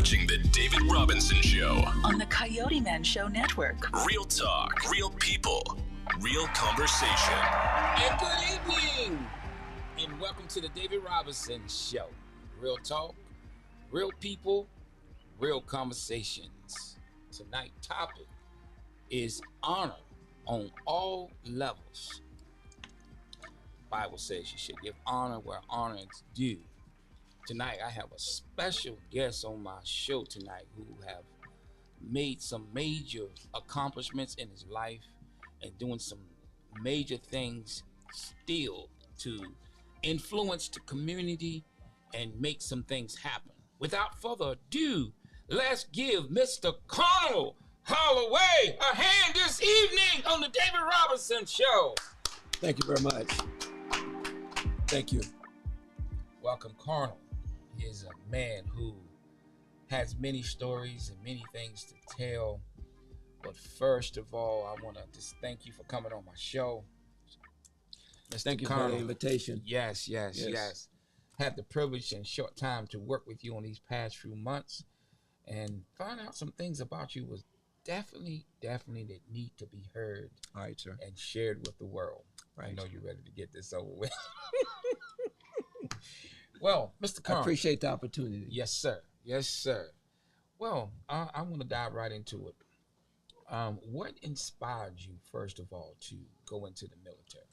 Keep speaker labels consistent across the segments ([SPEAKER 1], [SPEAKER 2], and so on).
[SPEAKER 1] watching The David Robinson Show
[SPEAKER 2] on the Coyoteman Show Network.
[SPEAKER 1] Real talk, real people, real conversation.
[SPEAKER 3] And good evening, and welcome to The David Robinson Show. Real talk, real people, real conversations. Tonight's topic is honor on all levels. The Bible says you should give honor where honor is due. Tonight, I have a special guest on my show tonight who have made some major accomplishments in his life and doing some major things still to influence the community and make some things happen. Without further ado, let's give Mr. Colonel Holloway a hand this evening on the David Robinson Show.
[SPEAKER 4] Thank you very much. Thank you.
[SPEAKER 3] Welcome, Colonel. He is a man who has many stories and many things to tell. But first of all, I want to just thank you for coming on my show. Mr.
[SPEAKER 4] Thank you
[SPEAKER 3] Colonel,
[SPEAKER 4] for the invitation.
[SPEAKER 3] Yes. Had the privilege and short time to work with you on these past few months and find out some things about you was definitely that need to be heard.
[SPEAKER 4] All right, sir.
[SPEAKER 3] And shared with the world.
[SPEAKER 4] Right.
[SPEAKER 3] I know you're ready to get this over with. Well, Mr. Colonel.
[SPEAKER 4] I appreciate the opportunity.
[SPEAKER 3] Yes, sir. Well, I want to dive right into it. What inspired you, first of all, to go into the military?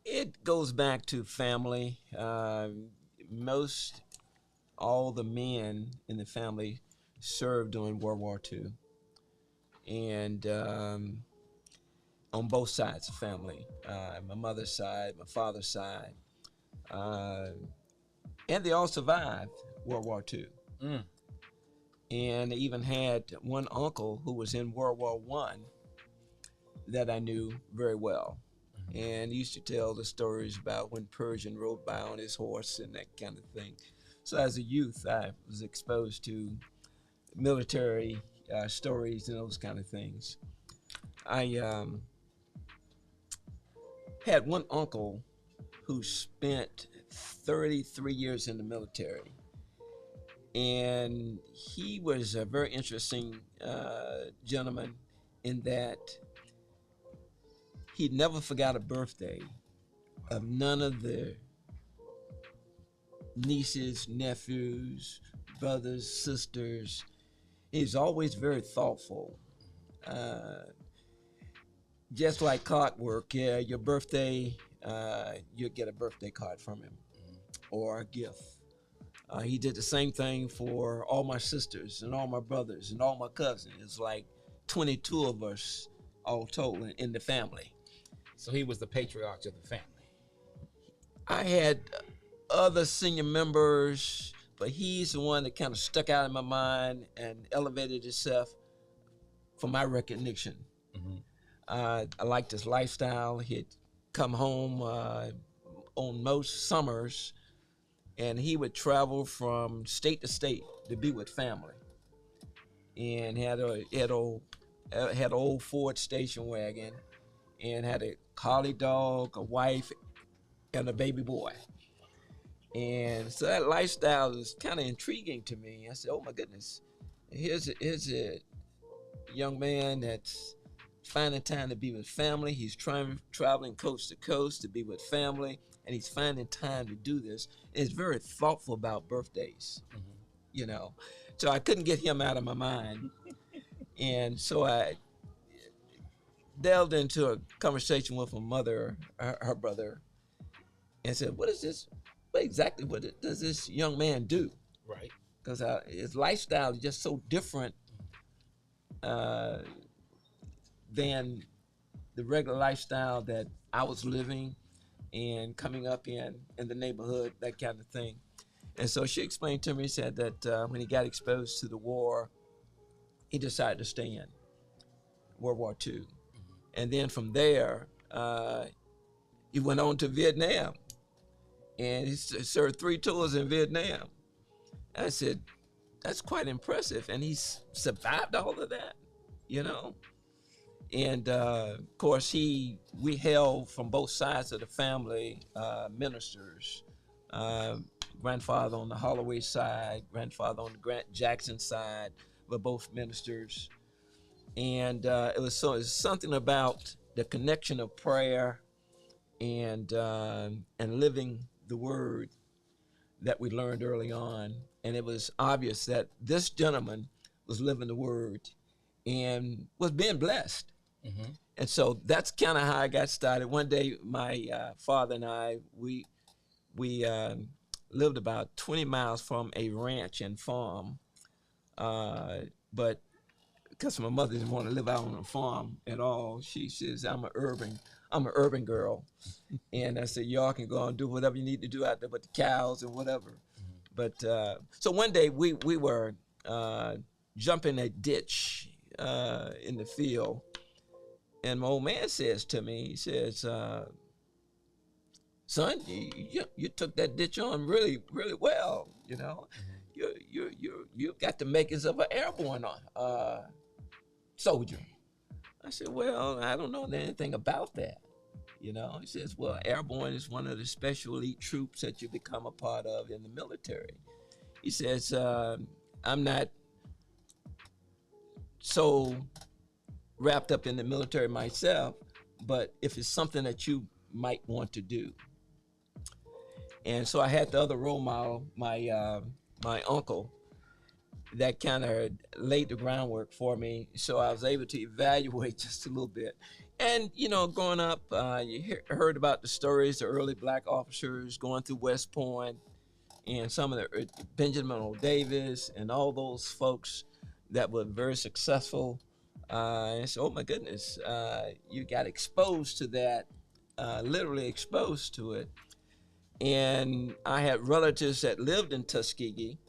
[SPEAKER 4] It goes back to family. All the men in the family served during World War II. And on both sides of family, my mother's side, my father's side. And they all survived World War II. And I even had one uncle who was in World War I that I knew very well. And he used to tell the stories about when Persian rode by on his horse and that kind of thing. So as a youth, I was exposed to military stories and those kind of things. I had one uncle who spent 33 years in the military. And he was a very interesting gentleman in that he never forgot a birthday of none of the nieces, nephews, brothers, sisters. He's always very thoughtful. Just like clockwork, your birthday, you'll get a birthday card from him or a gift. He did the same thing for all my sisters and all my brothers and all my cousins. It's like 22 of us all told in the family.
[SPEAKER 3] So he was the patriarch of the family.
[SPEAKER 4] I had other senior members, but he's the one that kind of stuck out in my mind and elevated himself for my recognition. I liked his lifestyle. He'd come home on most summers, and he would travel from state to state to be with family. And had an old Ford station wagon, and had a collie dog, a wife, and a baby boy. And so that lifestyle was kind of intriguing to me. I said, "Oh my goodness, here's a young man that's finding time to be with family. He's traveling coast to coast to be with family, and he's finding time to do this. And he's very thoughtful about birthdays, you know." So I couldn't get him out of my mind. And so I delved into a conversation with my mother, her brother, and said, what does this young man do?
[SPEAKER 3] Right.
[SPEAKER 4] Because his lifestyle is just so different than the regular lifestyle that I was living and coming up in the neighborhood, that kind of thing. And so she explained to me, said that when he got exposed to the war, he decided to stay in World War II. And then from there, he went on to Vietnam. And he served 3 tours in Vietnam. And I said, that's quite impressive. And he's survived all of that, you know? And of course, we held from both sides of the family ministers. grandfather on the Holloway side, grandfather on the Grant Jackson side, were both ministers. And it's something about the connection of prayer and living the word that we learned early on. And it was obvious that this gentleman was living the word and was being blessed.
[SPEAKER 3] Mm-hmm.
[SPEAKER 4] And so that's kind of how I got started. One day, my father and I, we lived about 20 miles from a ranch and farm, but because my mother didn't want to live out on a farm at all, she says I'm an urban girl, and I said y'all can go and do whatever you need to do out there with the cows and whatever. But so one day we were jumping a ditch in the field, and my old man says to me, he says, "Son, you took that ditch on really well. You know, you got the makings of an airborne soldier." I said, "Well, I don't know anything about that." You know, he says, "Well, airborne is one of the special elite troops that you become a part of in the military." He says, "I'm not so wrapped up in the military myself, but if it's something that you might want to do." And so I had the other role model, my uncle, that kind of laid the groundwork for me. So I was able to evaluate just a little bit. And, you know, growing up, you heard about the stories, the early black officers going through West Point and some of the Benjamin O. Davis and all those folks that were very successful. And so, oh my goodness, you got exposed to that, literally exposed to it. And I had relatives that lived in Tuskegee,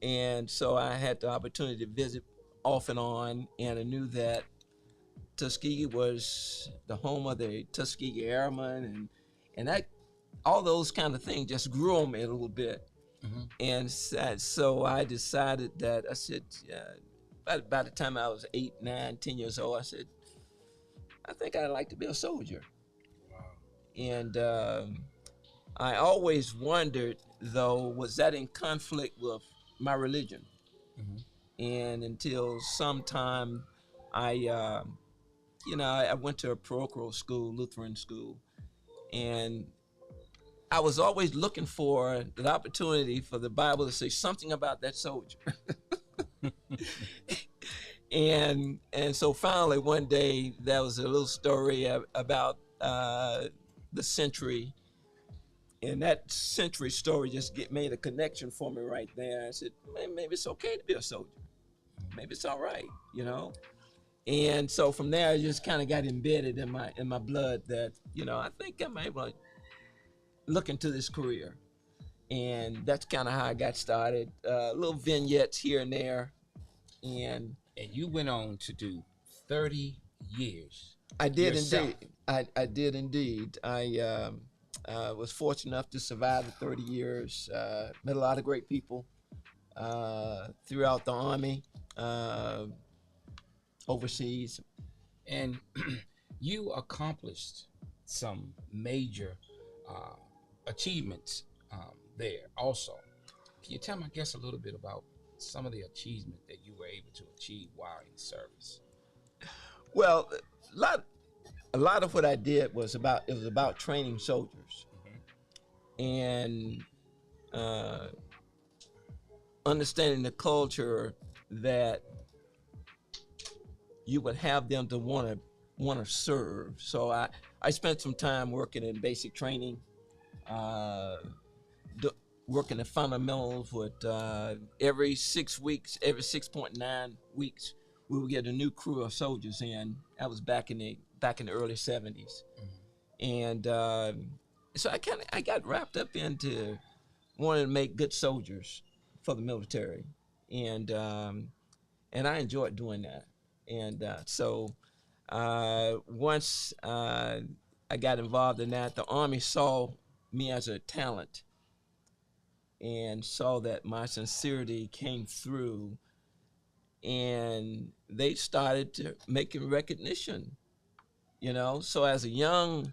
[SPEAKER 4] and so I had the opportunity to visit off and on, and I knew that Tuskegee was the home of the Tuskegee Airmen, and that all those kind of things just grew on me a little bit.
[SPEAKER 3] Mm-hmm.
[SPEAKER 4] And so I decided that I said, by the time I was 8, 9, 10 years old, I said, I think I'd like to be a soldier.
[SPEAKER 3] Wow.
[SPEAKER 4] And I always wondered, though, was that in conflict with my religion?
[SPEAKER 3] Mm-hmm.
[SPEAKER 4] And until sometime, I went to a parochial school, Lutheran school, and I was always looking for the opportunity for the Bible to say something about that soldier. and so finally one day there was a little story about the century, and that century story just made a connection for me right there. I said, maybe it's okay to be a soldier. Maybe it's all right, you know. And so from there, it just kind of got embedded in my blood that, you know, I think I might want to look into this career. And that's kind of how I got started. Little vignettes here and there, and
[SPEAKER 3] you went on to do 30 years.
[SPEAKER 4] I did
[SPEAKER 3] yourself.
[SPEAKER 4] indeed. I did indeed. I was fortunate enough to survive the 30 years. Met a lot of great people throughout the Army, overseas.
[SPEAKER 3] And you accomplished some major achievements there also. Can you tell my guests a little bit about some of the achievement that you were able to achieve while in service?
[SPEAKER 4] Well, a lot of what I did was about training soldiers, and understanding the culture that you would have them to want to serve. So I spent some time working in basic training, working the fundamentals with every 6 weeks, every 6.9 weeks, we would get a new crew of soldiers in. That was back in the early 70s. And so I got wrapped up into wanting to make good soldiers for the military, and I enjoyed doing that. And so once I got involved in that, the Army saw me as a talent and saw that my sincerity came through, and they started to making recognition, you know. So as a young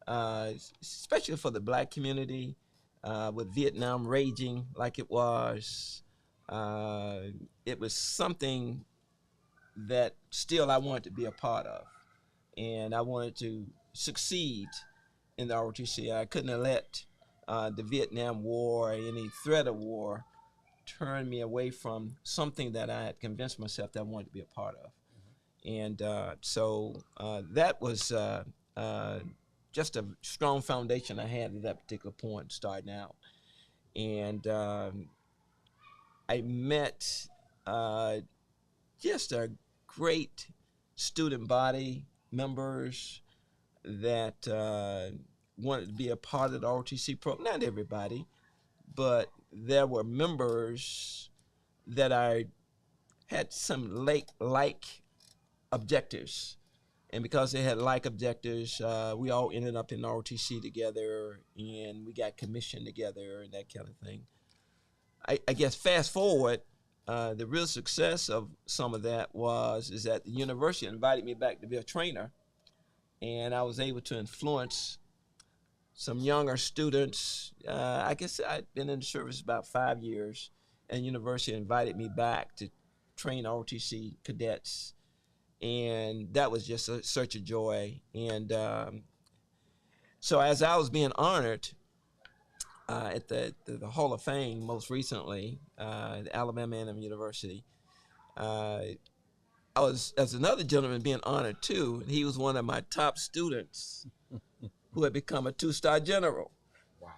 [SPEAKER 4] especially for the black community, with Vietnam raging like it was. Uh, it was something that still I wanted to be a part of, and I wanted to succeed in the ROTC. I couldn't have let the Vietnam War or any threat of war turn me away from something that I had convinced myself that I wanted to be a part of. And so that was just a strong foundation I had at that particular point starting out. And I met just a great student body, members that wanted to be a part of the ROTC program. Not everybody, but there were members that I had some like objectives. And because they had like objectives, we all ended up in ROTC together, and we got commissioned together and that kind of thing. I guess fast forward, the real success of some of that is that the university invited me back to be a trainer, and I was able to influence some younger students. I guess I'd been in the service about 5 years, and the university invited me back to train ROTC cadets, and that was just such a joy. And so as I was being honored at the Hall of Fame most recently, at Alabama A&M University, I was, as another gentleman, being honored too. He was one of my top students who had become a 2-star general.
[SPEAKER 3] Wow.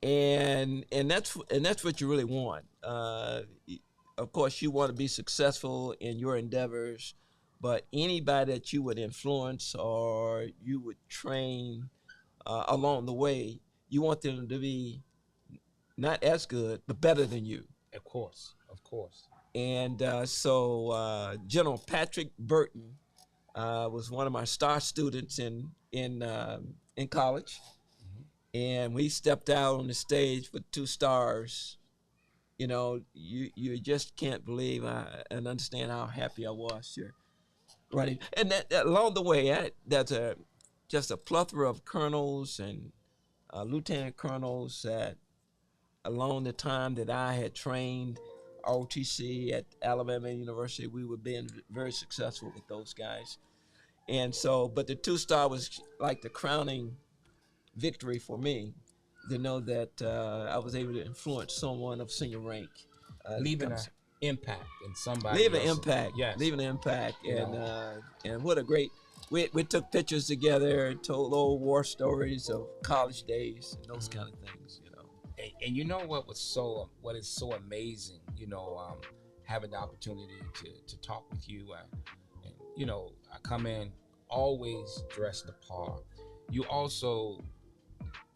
[SPEAKER 4] And that's what you really want. Of course, you want to be successful in your endeavors, but anybody that you would influence or you would train along the way, you want them to be not as good, but better than you.
[SPEAKER 3] Of course, of course.
[SPEAKER 4] And so General Patrick Burton was one of my star students in college, and we stepped out on the stage with 2 stars. You know, you just can't believe and understand how happy I was here running. And that along the way, there's just a plethora of colonels and lieutenant colonels that along the time that I had trained ROTC at Alabama University, we were being very successful with those guys. And so, but the 2-star was like the crowning victory for me, to know that I was able to influence someone of senior rank.
[SPEAKER 3] Leaving an impact in somebody.
[SPEAKER 4] Leaving an impact.
[SPEAKER 3] Yes.
[SPEAKER 4] Leaving an impact. And what a great, we took pictures together and told old war stories of college days and those kind of things, you know.
[SPEAKER 3] And you know what is so amazing, you know, having the opportunity to talk with you. And, you know, I come in always dressed the part. You also,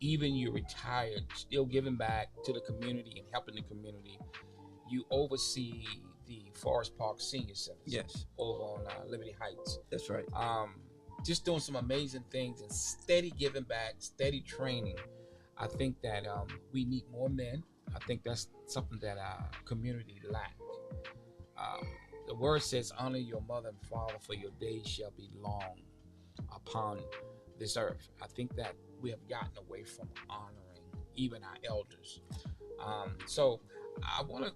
[SPEAKER 3] even you're retired, still giving back to the community and helping the community. You oversee the Forest Park Senior Center.
[SPEAKER 4] Yes.
[SPEAKER 3] Over on Liberty Heights.
[SPEAKER 4] That's right.
[SPEAKER 3] Just doing some amazing things and steady giving back, steady training. I think that we need more men. I think that's something that our community lack. The word says, honor your mother and father, for your days shall be long upon this earth. I think that we have gotten away from honoring even our elders. So I want to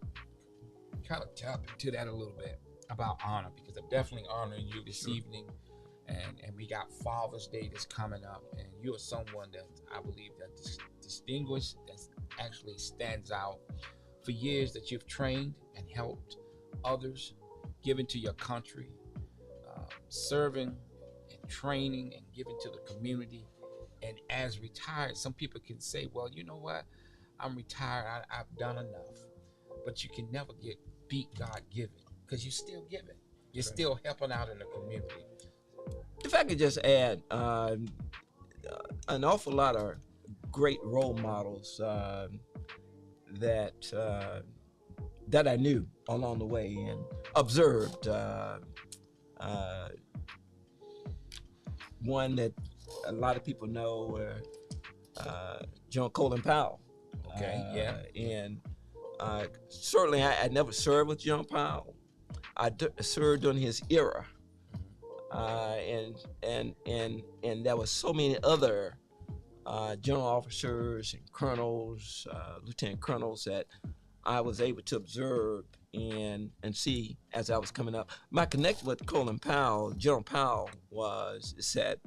[SPEAKER 3] kind of tap into that a little bit about honor, because I'm definitely honoring you this evening. And we got Father's Day that's coming up, and you are someone that I believe that distinguished, that actually stands out for years, that you've trained and helped others, given to your country, serving and training and giving to the community. And as retired, some people can say, well, you know what, I'm retired, I've done enough. But you can never beat God-given, because you're still giving. You're still helping out in the community.
[SPEAKER 4] If I could just add, an awful lot of great role models that I knew along the way and observed. One that a lot of people know, John Colin Powell.
[SPEAKER 3] Okay,
[SPEAKER 4] And certainly I never served with John Powell. I served during his era. and there was so many other general officers and colonels, lieutenant colonels that I was able to observe and see as I was coming up. My connection with Colin Powell, General Powell, was is that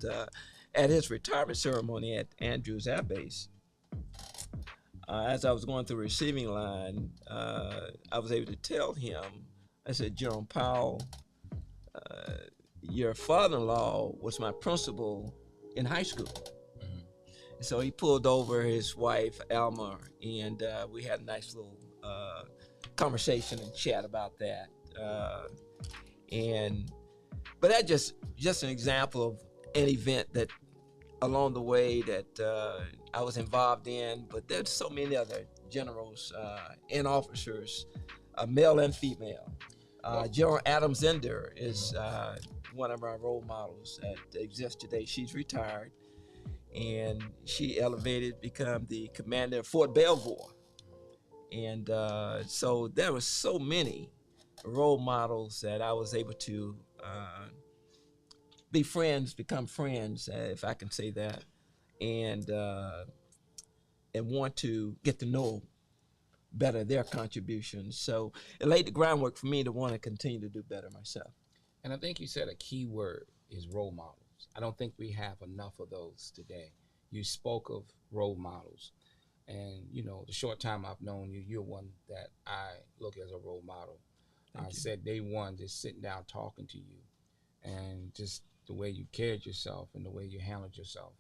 [SPEAKER 4] at his retirement ceremony at Andrews Air Base, as I was going through the receiving line, I was able to tell him, I said, General Powell, uh, your father-in-law was my principal in high school. So he pulled over his wife, Alma, and we had a nice little conversation and chat about that. But that just an example of an event that along the way that I was involved in. But there's so many other generals and officers, male and female. General Adam Zender is one of our role models that exists today. She's retired, and she elevated, become the commander of Fort Belvoir. And so there were so many role models that I was able to become friends, if I can say that, and want to get to know better their contributions. So it laid the groundwork for me to want to continue to do better myself.
[SPEAKER 3] And I think you said a key word is role models. I don't think we have enough of those today. You spoke of role models. And, you know, the short time I've known you, you're one that I look as a role model. I said day one, just sitting down talking to you and just the way you carried yourself and the way you handled yourself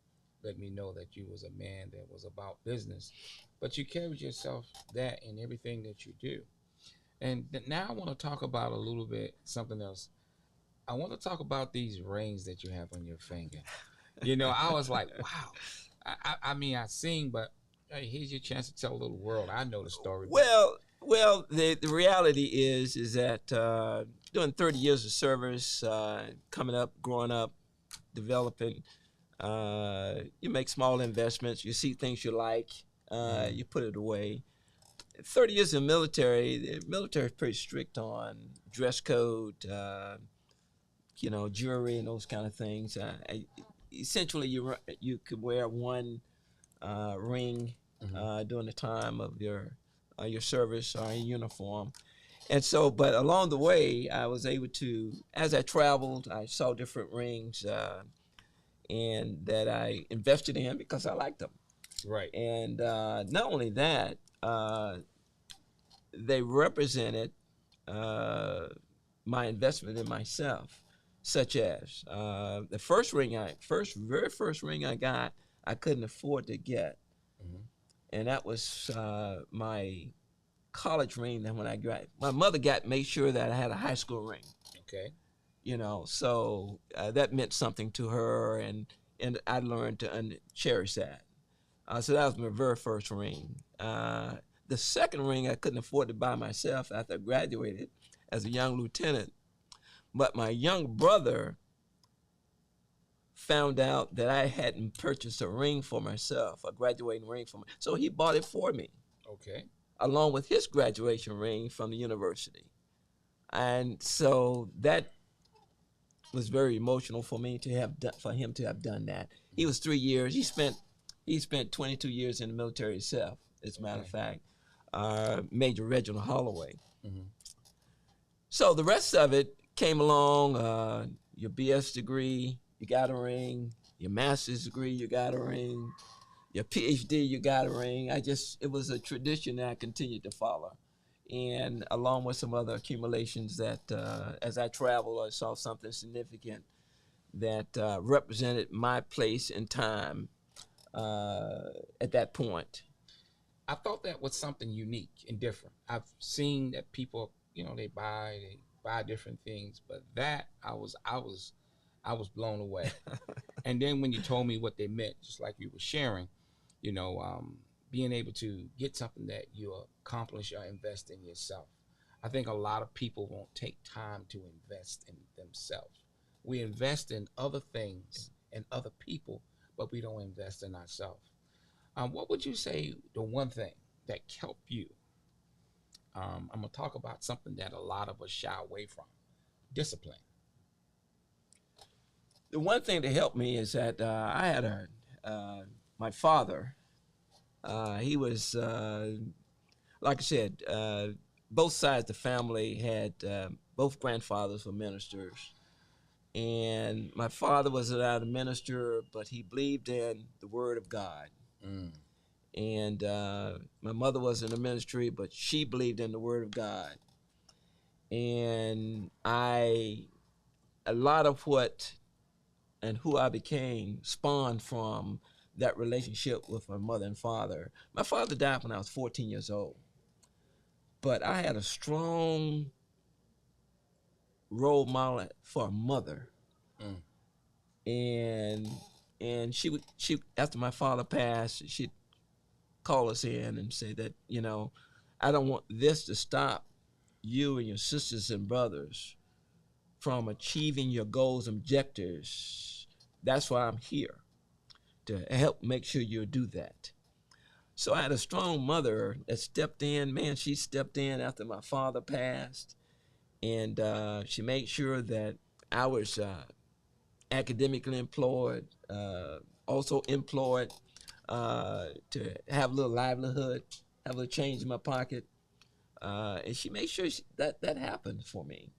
[SPEAKER 3] let me know that you was a man that was about business. But you carried yourself that in everything that you do. And now I want to talk about a little bit something else. I want to talk about these rings that you have on your finger. You know, I was like, wow. I mean, I sing, but hey, here's your chance to tell the little world. I know the story.
[SPEAKER 4] Well, the reality is that doing 30 years of service, coming up, growing up, developing, you make small investments. You see things you like, you put it away. 30 years in the military is pretty strict on dress code, jewelry and those kind of things. Essentially, you could wear one ring during the time of your service or your uniform. And so, but along the way, I was able to, as I traveled, I saw different rings and that I invested in because I liked them.
[SPEAKER 3] Right.
[SPEAKER 4] And not only that, they represented my investment in myself, such as the very first ring I got, I couldn't afford to get, and that was my college ring. That when I graduated, my mother made sure that I had a high school ring.
[SPEAKER 3] Okay.
[SPEAKER 4] So that meant something to her, and I learned to cherish that. So that was my very first ring. The second ring I couldn't afford to buy myself after I graduated as a young lieutenant, but my young brother found out that I hadn't purchased a ring for myself, a graduating ring for me, so he bought it for me.
[SPEAKER 3] Okay.
[SPEAKER 4] Along with his graduation ring from the university. And so that was very emotional for me for him to have done that. He was 3 years. He spent 22 years in the military itself, as a matter of fact. Major Reginald Holloway. So the rest of it came along. Your BS degree, you got a ring. Your master's degree, you got a ring. Your PhD, you got a ring. It was a tradition that I continued to follow. And along with some other accumulations that as I traveled, I saw something significant that represented my place in time at that point.
[SPEAKER 3] I thought that was something unique and different. I've seen that people, they buy different things, but that I was blown away. And then when you told me what they meant, just like you were sharing, being able to get something that you accomplish or invest in yourself. I think a lot of people won't take time to invest in themselves. We invest in other things and other people, but we don't invest in ourselves. What would you say the one thing that helped you? I'm going to talk about something that a lot of us shy away from: discipline.
[SPEAKER 4] The one thing that helped me is that I had my father. He was, like I said, both sides of the family had both grandfathers were ministers. And my father was not a minister, but he believed in the Word of God.
[SPEAKER 3] Mm.
[SPEAKER 4] And my mother was in the ministry, but she believed in the Word of God. And a lot of what and who I became spawned from that relationship with my mother and father. My father died when I was 14 years old, but I had a strong role model for a mother.
[SPEAKER 3] Mm.
[SPEAKER 4] And she after my father passed, she'd call us in and say that, I don't want this to stop you and your sisters and brothers from achieving your goals and objectives. That's why I'm here, to help make sure you do that. So I had a strong mother that stepped in. Man, she stepped in after my father passed, and she made sure that I was academically employed, also employed to have a little livelihood, have a little change in my pocket. And she made sure that happened for me.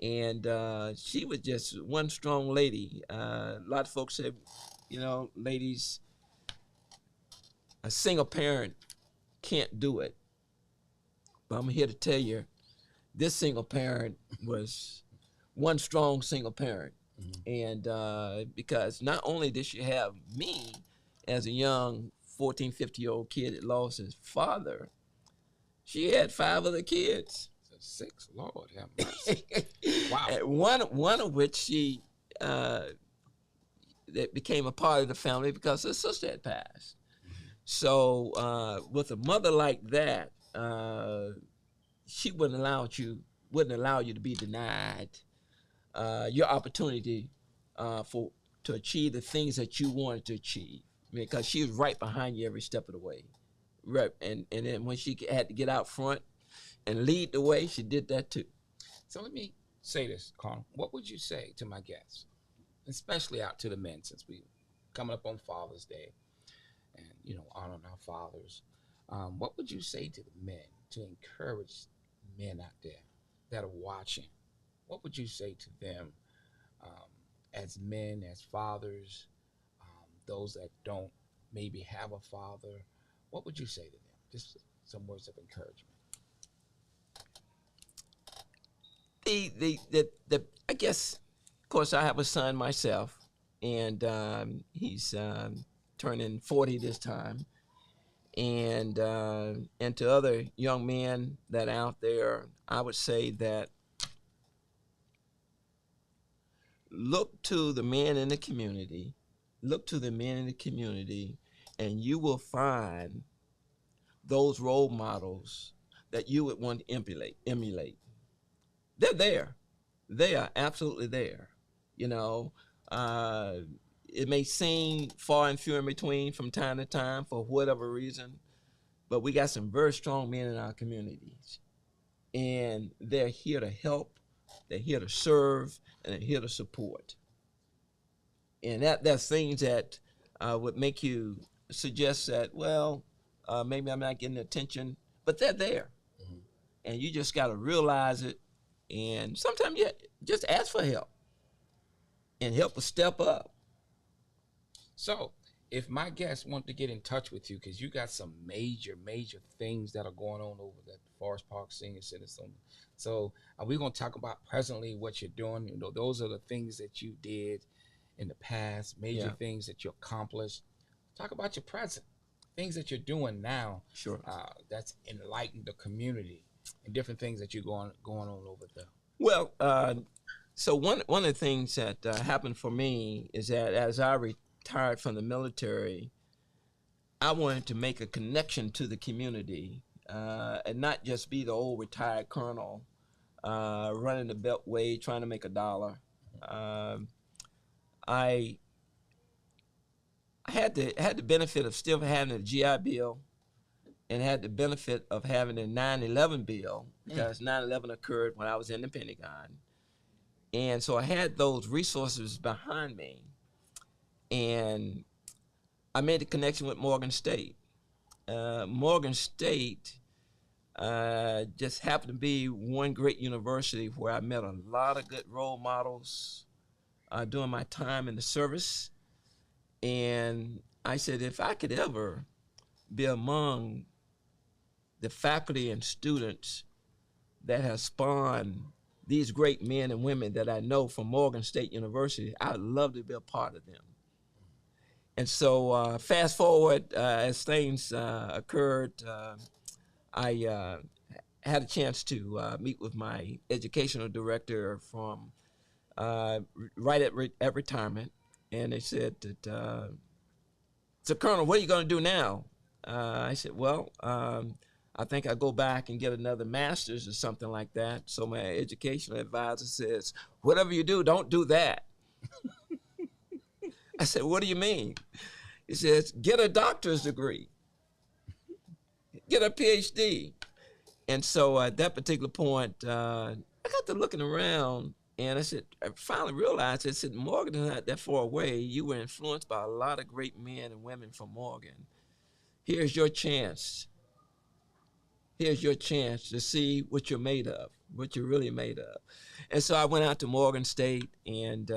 [SPEAKER 4] And she was just one strong lady. A lot of folks say, ladies, a single parent can't do it. But I'm here to tell you, this single parent was one strong single parent. And because not only did she have me as a young 14, 50-year-old kid that lost his father, she had 5 other kids.
[SPEAKER 3] So 6, Lord have mercy. Wow.
[SPEAKER 4] And one of which she that became a part of the family because her sister had passed. So with a mother like that, she wouldn't allow you to be denied your opportunity to achieve the things that you wanted to achieve, because she was right behind you every step of the way. Right, and then when she had to get out front and lead the way, she did that too.
[SPEAKER 3] So let me say this, Carl. What would you say to my guests, especially out to the men, since we coming up on Father's Day, and honoring our fathers? What would you say to the men to encourage men out there that are watching? What would you say to them as men, as fathers, those that don't maybe have a father? What would you say to them? Just some words of encouragement.
[SPEAKER 4] I guess, of course, I have a son myself, and he's turning 40 this time. And to other young men that are out there, I would say that look to the men in the community, and you will find those role models that you would want to emulate. They're there. They are absolutely there. It may seem far and few in between from time to time for whatever reason, but we got some very strong men in our communities, and they're here to help, they're here to serve, and they're here to support. And that's things that would make you suggest that, well, maybe I'm not getting attention, but they're there. Mm-hmm. And you just got to realize it. And sometimes you just ask for help, and help will step up.
[SPEAKER 3] So if my guests want to get in touch with you, because you got some major things that are going on over at Forest Park Senior Citizen. So we're going to talk about presently what you're doing. Those are the things that you did in the past, major things that you accomplished. Talk about your present, things that you're doing now.
[SPEAKER 4] Sure.
[SPEAKER 3] That's enlightened the community and different things that you're going on over there.
[SPEAKER 4] Well, so one of the things that happened for me is that as I retired from the military, I wanted to make a connection to the community and not just be the old retired colonel running the beltway trying to make a dollar. I had the benefit of still having a GI Bill, and had the benefit of having a 9/11 bill, because 9/11 occurred when I was in the Pentagon. And so I had those resources behind me, and I made a connection with Morgan State. Morgan State just happened to be one great university where I met a lot of good role models during my time in the service. And I said, if I could ever be among the faculty and students that have spawned these great men and women that I know from Morgan State University, I'd love to be a part of them. And so fast forward, as things occurred, I had a chance to meet with my educational director from right at retirement, and they said that, so Colonel, what are you going to do now? I said, well, I think I'll go back and get another master's or something like that. So my educational advisor says, whatever you do, don't do that. I said, what do you mean? He says, get a doctor's degree, get a PhD. And so at that particular point, I got to looking around, and I finally realized, I said, Morgan is not that far away. You were influenced by a lot of great men and women from Morgan. Here's your chance. Here's your chance to see what you're made of, what you're really made of. And so I went out to Morgan State, and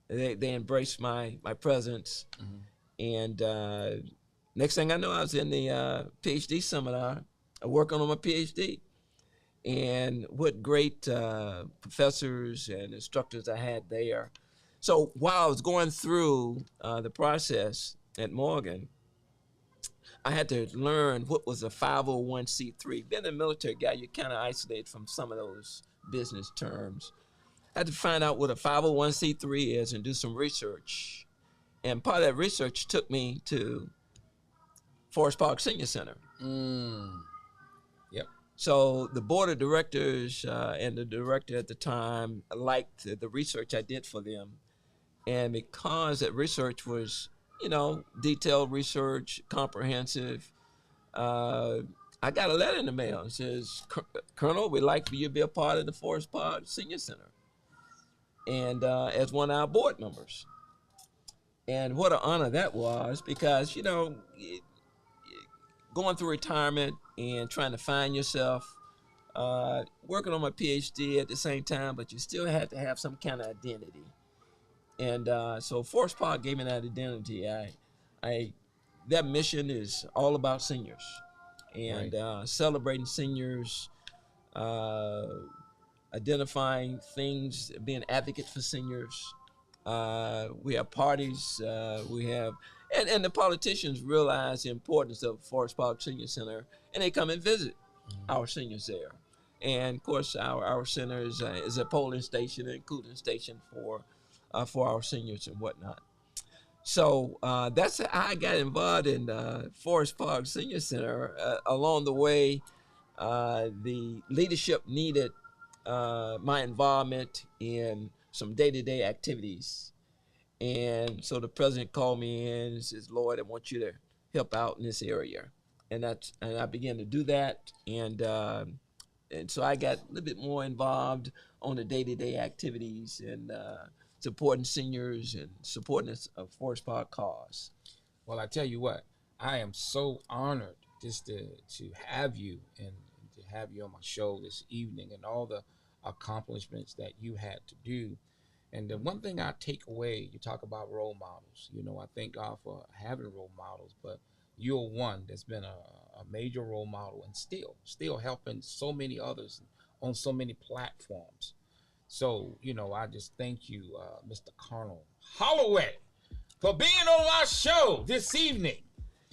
[SPEAKER 4] they embraced my presence. Mm-hmm. And next thing I know, I was in the PhD seminar, working on my PhD. And what great professors and instructors I had there. So while I was going through the process at Morgan, I had to learn what was a 501c3. Being a military guy, you're kind of isolated from some of those business terms. I had to find out what a 501c3 is and do some research. And part of that research took me to Forest Park Senior Center.
[SPEAKER 3] Yep.
[SPEAKER 4] So the board of directors and the director at the time liked the research I did for them. And because that research was, detailed research, comprehensive, I got a letter in the mail. It says, Colonel, we'd like for you to be a part of the Forest Park Senior Center, and as one of our board members. And what an honor that was, because, going through retirement and trying to find yourself, working on my PhD at the same time, but you still had to have some kind of identity. And so Forest Park gave me that identity. That mission is all about seniors and right. Celebrating seniors, identifying things, being advocate for seniors. We have parties, and the politicians realize the importance of Forest Park Senior Center, and they come and visit our seniors there. And of course, our center is a polling station and cooling station for our seniors and whatnot. So that's how I got involved in Forest Park Senior Center. Along the way, the leadership needed my involvement in some day-to-day activities. And so the president called me in and says, Lloyd, I want you to help out in this area. And I began to do that. And so I got a little bit more involved on the day-to-day activities and supporting seniors and supporting a Forest Park cause.
[SPEAKER 3] Well, I tell you what, I am so honored just to have you and to have you on my show this evening and all the accomplishments that you had to do. And the one thing I take away, you talk about role models. I thank God for having role models, but you're one that's been a major role model and still helping so many others on so many platforms. So, I just thank you, Mr. Colonel Holloway, for being on our show this evening.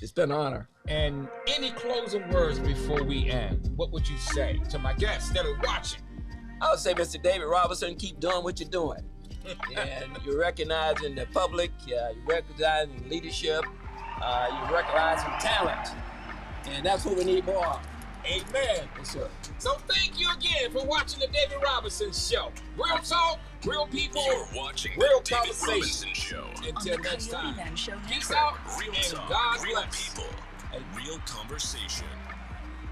[SPEAKER 4] It's been an honor.
[SPEAKER 3] And any closing words before we end? What would you say to my guests that are watching?
[SPEAKER 4] I would say, Mr. David Robinson, keep doing what you're doing. And you're recognizing the public, you're recognizing leadership, you're recognizing talent. And that's what we need more of.
[SPEAKER 3] Amen.
[SPEAKER 4] Yes, sir.
[SPEAKER 3] So thank you again for watching the David Robinson Show. Real talk, real people,
[SPEAKER 1] You're watching
[SPEAKER 3] real
[SPEAKER 1] the David
[SPEAKER 3] conversation.
[SPEAKER 1] Robinson Show.
[SPEAKER 3] Until next time.
[SPEAKER 2] Coyoteman Show
[SPEAKER 3] Peace
[SPEAKER 2] Network.
[SPEAKER 3] out
[SPEAKER 1] Real
[SPEAKER 3] and
[SPEAKER 1] talk,
[SPEAKER 3] God
[SPEAKER 1] real
[SPEAKER 3] bless.
[SPEAKER 1] people, real conversation.